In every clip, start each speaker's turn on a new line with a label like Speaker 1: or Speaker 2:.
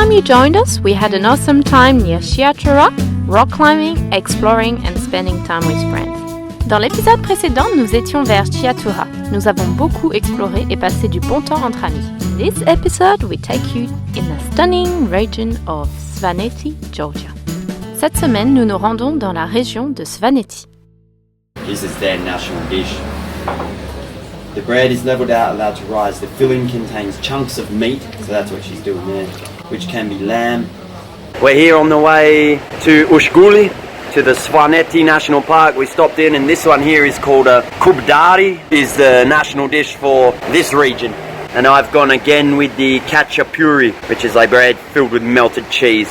Speaker 1: time you joined us, we had an awesome time near Shkhara, rock climbing, exploring and spending time with friends. Dans l'épisode précédent, nous étions vers Shkhara. Nous avons beaucoup exploré et passé du bon temps entre amis. In this episode, we take you in the stunning region of Svaneti, Georgia. Cette semaine, nous nous rendons dans la région de Svaneti.
Speaker 2: This is their national dish. The bread is leveled out, allowed to rise. The filling contains chunks of meat, so that's what she's doing there, which can be lamb. We're here on the way to Ushguli, to the Svaneti National Park. We stopped in, and this one here is called a kubdari, is the national dish for this region. And I've gone again with the khachapuri, which is like bread filled with melted cheese.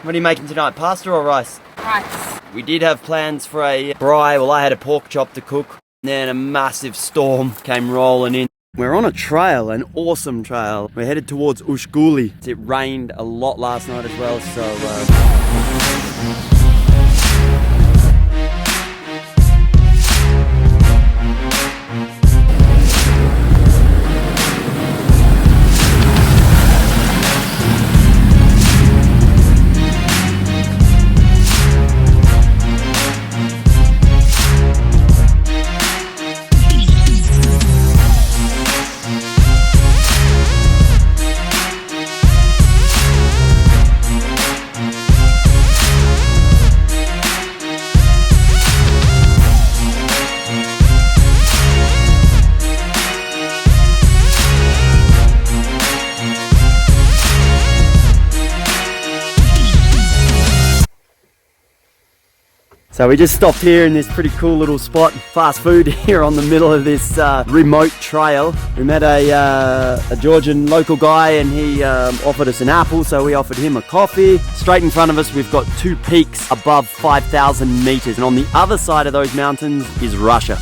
Speaker 2: What are you making tonight, pasta or rice?
Speaker 1: Rice.
Speaker 2: We did have plans for a braai. Well, I had a pork chop to cook. Then a massive storm came rolling in. We're on a trail, an awesome trail. We're headed towards Ushguli. It rained a lot last night as well, so... So we just stopped here in this pretty cool little spot, fast food here on the middle of this remote trail. We met a Georgian local guy, and he offered us an apple, so we offered him a coffee. Straight in front of us we've got two peaks above 5,000 meters, and on the other side of those mountains is Russia.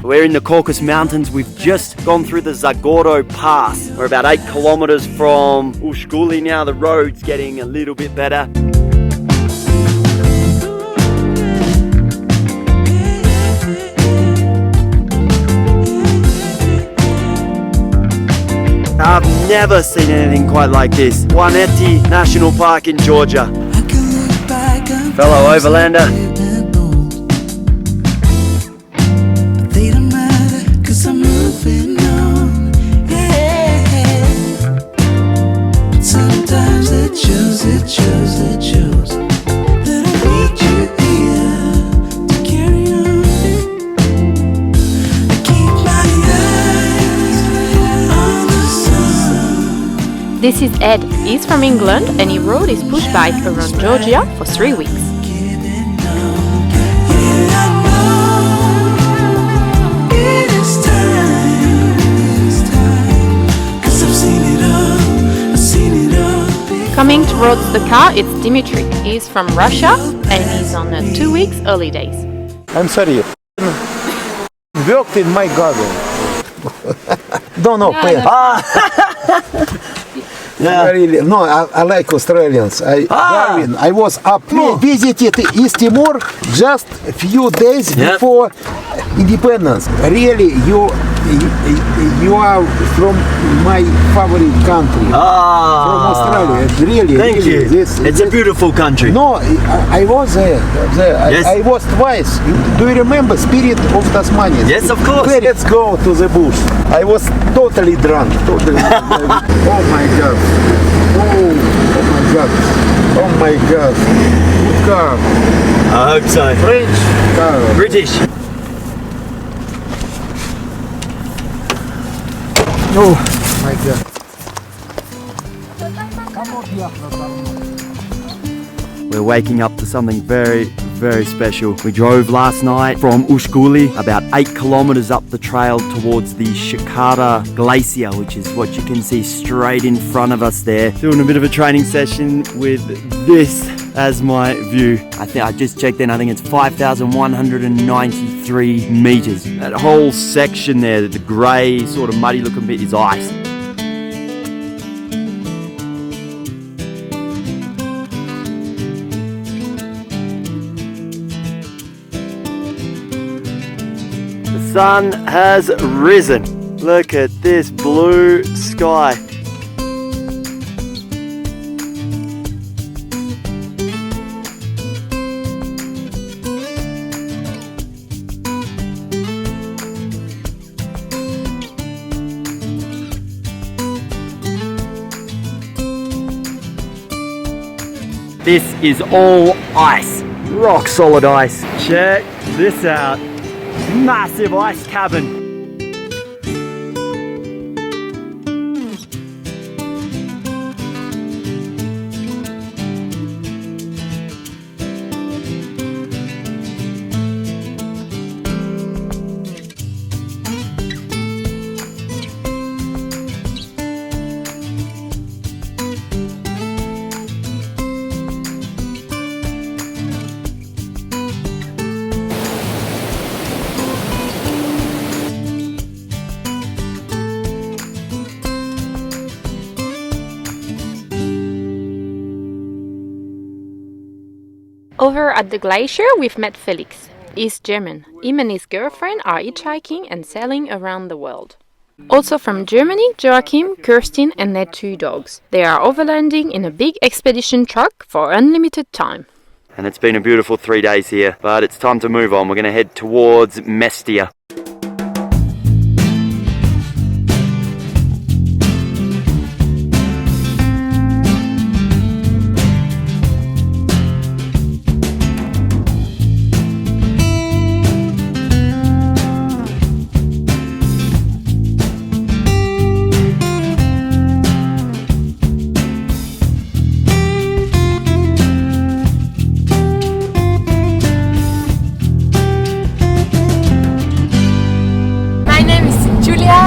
Speaker 2: We're in the Caucasus Mountains. We've just gone through the Zagoro Pass. We're about 8 kilometers from Ushguli now. The road's getting a little bit better. I've never seen anything quite like this. Svaneti National Park in Georgia. Fellow overlander.
Speaker 1: This is Ed. He's from England and he rode his push bike around Georgia for 3 weeks. Coming towards the car, it's Dimitri. He's from Russia and he's on 2 weeks holidays.
Speaker 3: I'm sorry. Worked in my garden. Don't know.
Speaker 2: Yeah.
Speaker 3: Really, no, I like Australians. Darwin, I was up visited East Timor just a few days before independence. Really, you You are from my favorite country. From Australia. Really,
Speaker 2: thank
Speaker 3: really.
Speaker 2: you. It's a beautiful country.
Speaker 3: No, I was there.
Speaker 2: Yes.
Speaker 3: I was twice. Do you remember Spirit of Tasmania?
Speaker 2: Yes, of course.
Speaker 3: Let's go to the bush. I was totally drunk. Oh my God. Oh my God. Oh my God. Good car.
Speaker 2: I hope so.
Speaker 3: French car.
Speaker 2: British.
Speaker 3: Oh my God.
Speaker 2: We're waking up to something very, very special. We drove last night from Ushguli about 8 kilometers up the trail towards the Shkhara glacier, which is what you can see straight in front of us there. Doing a bit of a training session with this as my view. I just checked in, I think it's 5,193 meters. That whole section there, the grey sort of muddy looking bit is ice. The sun has risen. Look at this blue sky. This is all ice, rock solid ice. Check this out, massive ice cabin.
Speaker 1: Over at the glacier, we've met Felix. He's German. Him and his girlfriend are hitchhiking and sailing around the world. Also from Germany, Joachim, Kerstin and their 2 dogs. They are overlanding in a big expedition truck for unlimited time.
Speaker 2: And it's been a beautiful 3 days here, but it's time to move on. We're going to head towards Mestia.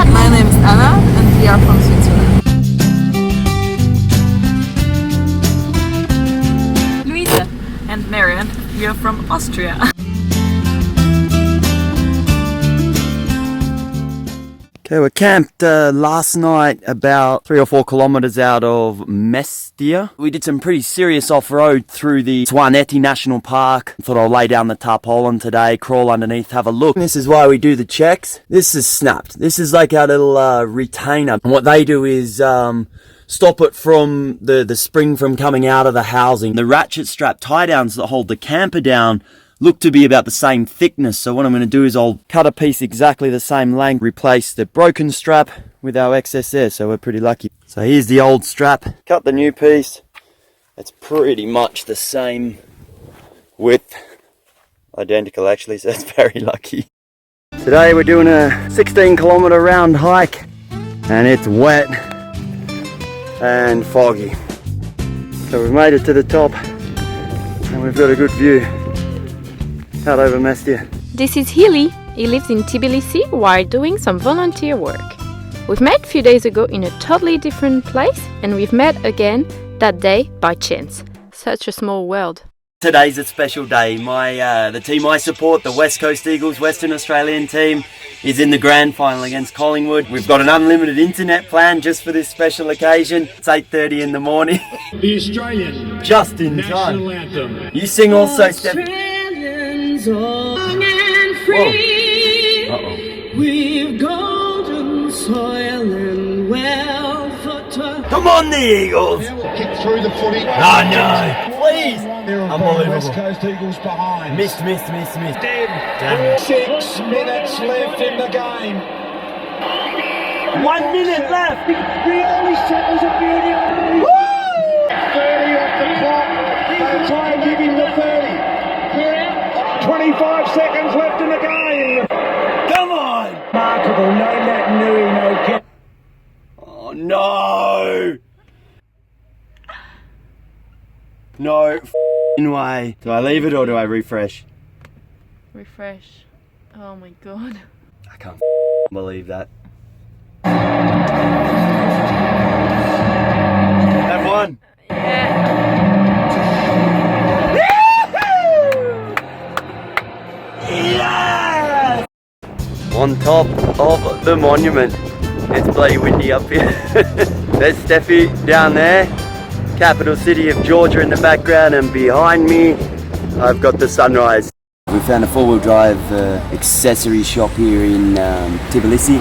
Speaker 4: My name is Anna and we are from Switzerland. Luisa and Marian, we are from Austria.
Speaker 2: Okay, we camped last night about 3 or 4 kilometers out of Mestia. We did some pretty serious off-road through the Svaneti National Park. Thought I'll lay down the tarpaulin today, crawl underneath, have a look. This is why we do the checks. This is snapped. This is like our little retainer. And what they do is stop it from the spring from coming out of the housing. The ratchet strap tie downs that hold the camper down look to be about the same thickness, so what I'm going to do is I'll cut a piece exactly the same length, replace the broken strap with our excess there, so we're pretty lucky. So here's the old strap, cut the new piece. It's pretty much the same width, identical actually, so it's very lucky. Today we're doing a 16-kilometer round hike and it's wet and foggy. So we've made it to the top and we've got a good view out over Mestia.
Speaker 1: This is Hilly. He lives in Tbilisi while doing some volunteer work. We've met a few days ago in a totally different place and we've met again that day by chance. Such a small world.
Speaker 2: Today's a special day. The team I support, the West Coast Eagles, Western Australian team, is in the grand final against Collingwood. We've got an unlimited internet plan just for this special occasion. It's 8:30 in the morning.
Speaker 5: The Australian
Speaker 2: just in
Speaker 5: national
Speaker 2: time.
Speaker 5: anthem.
Speaker 2: You sing also, Steph.
Speaker 6: Australians, young and free.
Speaker 2: Uh-oh.
Speaker 6: We've gone
Speaker 2: Come on, the Eagles!
Speaker 5: Kick through the footy.
Speaker 2: Oh no! Please! Unbelievable.
Speaker 5: West Coast Eagles behind.
Speaker 2: Missed.
Speaker 5: Damn it. 6 minutes left in the game.
Speaker 2: 1 minute left!
Speaker 5: The early seconds of beauty. Woo! 30 off the clock. They'll try and give him the 30. 25 seconds left in the game.
Speaker 2: Come on!
Speaker 5: Remarkable. No Matt Nui, no get.
Speaker 2: Oh no! No f***ing way. Do I leave it or do I refresh?
Speaker 1: Refresh. Oh my god.
Speaker 2: I can't believe that. That one.
Speaker 1: Yeah.
Speaker 2: Yes! On top of the monument. It's bloody windy up here. There's Steffi down there. Capital city of Georgia in the background, and behind me I've got the sunrise. We found a four-wheel drive accessory shop here in Tbilisi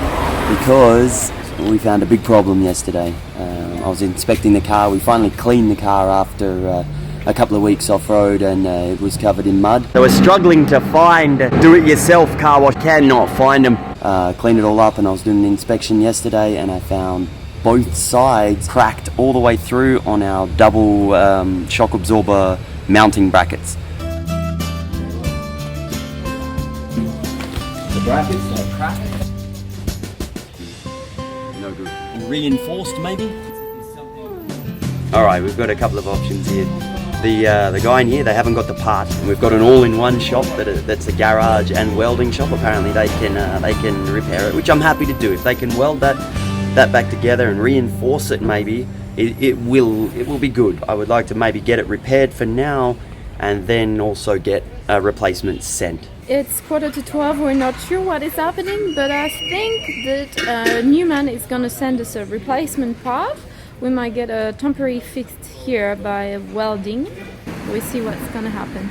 Speaker 2: because we found a big problem yesterday. I was inspecting the car. We finally cleaned the car after a couple of weeks off-road, and it was covered in mud. So we're struggling to find do-it-yourself car wash. Cannot find them. Cleaned it all up, and I was doing an inspection yesterday, and I found both sides cracked all the way through on our double shock absorber mounting brackets. The brackets are cracked. No good. Reinforced maybe? Alright, we've got a couple of options here. The guy in here, they haven't got the part. We've got an all-in-one shop that's a garage and welding shop. Apparently they can repair it, which I'm happy to do. If they can weld that back together and reinforce it, maybe it will be good. I would like to maybe get it repaired for now, and then also get a replacement sent.
Speaker 1: It's 11:45. We're not sure what is happening, but I think that Newman is gonna send us a replacement part. We might get a temporary fixed here by welding. We'll see what's gonna happen.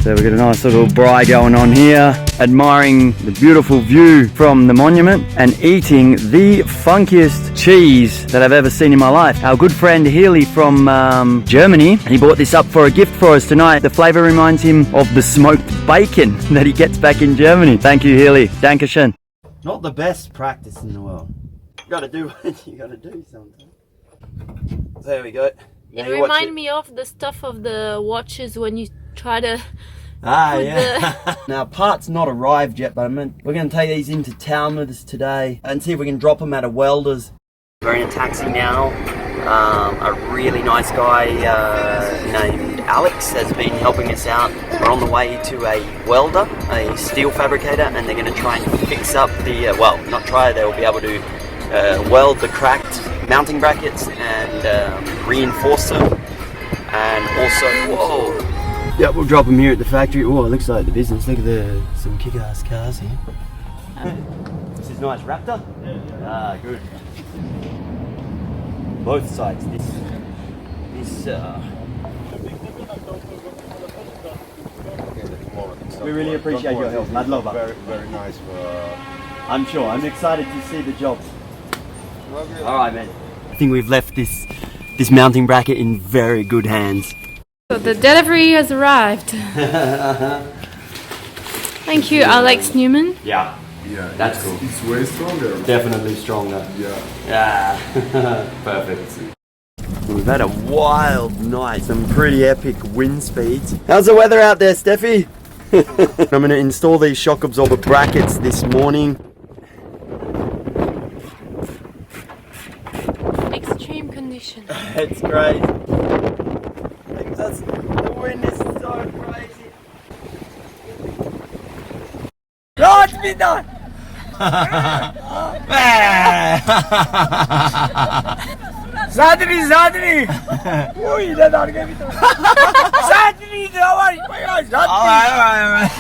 Speaker 2: So we've got a nice little braai going on here, admiring the beautiful view from the monument and eating the funkiest cheese that I've ever seen in my life. Our good friend Healy from Germany, he bought this up for a gift for us tonight. The flavour reminds him of the smoked bacon that he gets back in Germany. Thank you, Healy. Dankeschön. Not the best practice in the world. You gotta do what you gotta do sometimes. There we go.
Speaker 1: It reminds me of the stuff of the watches when you try to
Speaker 2: Now, parts not arrived yet, but we're going to take these into town with us today and see if we can drop them at a welder's. We're in a taxi now. A really nice guy named Alex has been helping us out. We're on the way to a welder, a steel fabricator, and they're going to try and fix up the, they'll be able to weld the cracked mounting brackets and reinforce them, and also, yeah, we'll drop them here at the factory. Oh, it looks like the business. Look at some kick-ass cars here. This is nice. Raptor? Ah, good. Both sides. We really appreciate your help. Madlova.
Speaker 3: Very, very nice.
Speaker 2: I'm sure. I'm excited to see the job. Alright, man. I think we've left this mounting bracket in very good hands.
Speaker 1: So the delivery has arrived. Thank you, Alex Newman.
Speaker 2: Yeah.
Speaker 3: Yeah,
Speaker 2: that's cool.
Speaker 3: It's way stronger.
Speaker 2: Definitely stronger.
Speaker 3: Yeah.
Speaker 2: Perfect. We've had a wild night, some pretty epic wind speeds. How's the weather out there, Steffi? I'm going to install these shock absorber brackets this morning.
Speaker 1: Extreme condition.
Speaker 2: It's great. The wind is so crazy. No, it's midnight! Zadri! Ui, ne dalga bir tane. Zadri, ne var? Alright.